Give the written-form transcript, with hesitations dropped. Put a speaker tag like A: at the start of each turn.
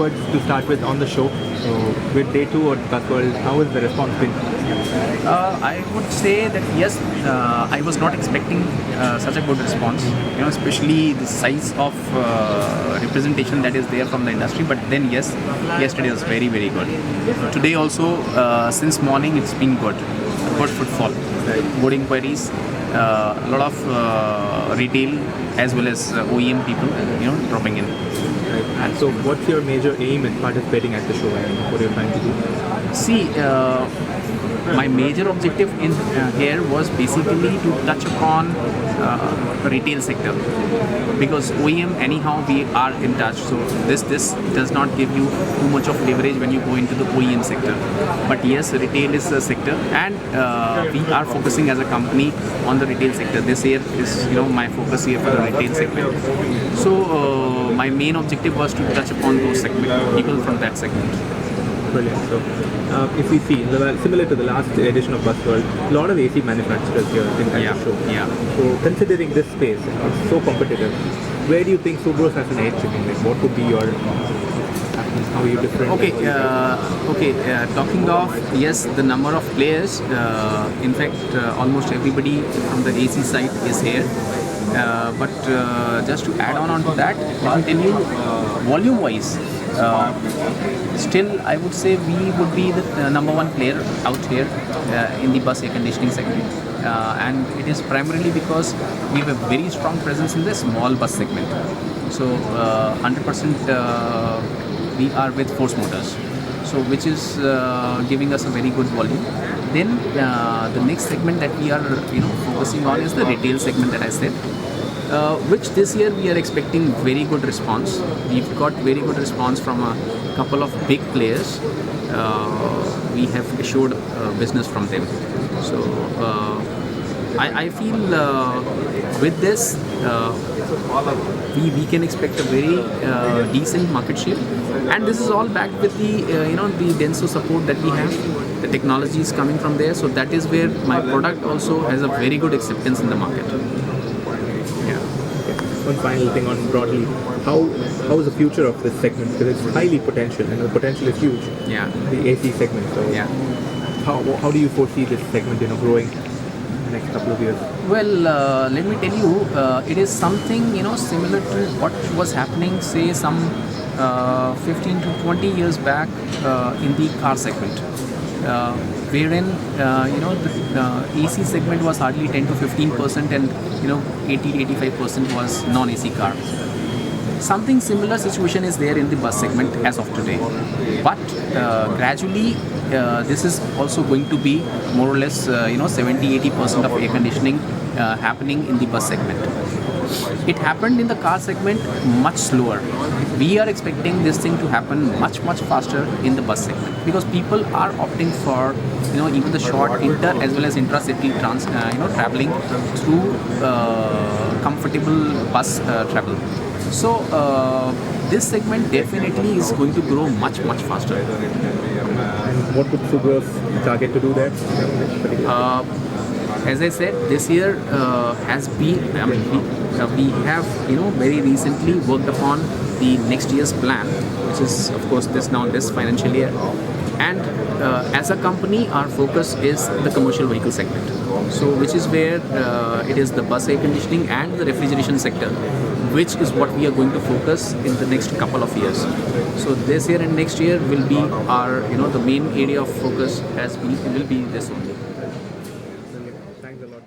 A: words to start with on the show. So with day 2 at Busworld, how has the response been?
B: I would say that yes, I was not expecting such a good response. Especially the size of representation that is there from the industry. But then yes, yesterday was very good. Today also, since morning, it's been good. Good footfall, good inquiries, a lot of retail as well as OEM people, dropping in.
A: And so, what's your major aim in participating at the show? I mean, what are you trying to do?
B: See, my major objective in here was basically to touch upon retail sector, because OEM anyhow we are in touch, so this does not give you too much of leverage when you go into the OEM sector. But yes, retail is a sector, and we are focusing as a company on the retail sector. This year is my focus here for the retail segment. So my main objective was to touch upon those people from that segment.
A: Brilliant. So, if we see, similar to the last edition of Busworld, a lot of AC manufacturers here at the show.
B: Yeah.
A: So, considering this space, it's so competitive, where do you think Subros has an edge? What would be your, how are you different?
B: Okay. Talking of, yes, the number of players, in fact, almost everybody from the AC side is here. But just to add on to that, let me tell you, volume-wise, still I would say we would be the number one player out here in the bus air conditioning segment, and it is primarily because we have a very strong presence in the small bus segment. So 100% we are with force motors, so which is giving us a very good volume. Then the next segment that we are focusing on is the retail segment that I said, which this year we are expecting very good response. We've got very good response from a couple of big players. We have assured business from them. So I feel with this we can expect a very decent market share, and this is all backed with the the Denso support that we have. The technology is coming from there, so that is where my product also has a very good acceptance in the market.
A: One final thing on broadly, how is the future of this segment? Because it's highly potential, and the potential is huge.
B: Yeah.
A: The AC segment. So how do you foresee this segment growing in the next couple of years?
B: Well, let me tell you, it is something similar to what was happening, say some 15 to 20 years back in the car segment. Wherein the AC segment was hardly 10 to 15%, and 80-85% was non-AC car. Something similar situation is there in the bus segment as of today, but gradually this is also going to be more or less 70-80% of air conditioning happening in the bus segment. It happened in the car segment much slower. We are expecting this thing to happen much faster in the bus segment, because people are opting for even the short inter as well as intra-city traveling through comfortable bus travel. So this segment definitely is going to grow much faster.
A: And what would Subros target to do there?
B: As I said, this year has been, we have very recently worked upon the next year's plan, which is of course this financial year. And as a company, our focus is the commercial vehicle segment. So which is where it is the bus air conditioning and the refrigeration sector, which is what we are going to focus in the next couple of years. So this year and next year will be our, the main area of focus will be this only.
A: Thanks a lot.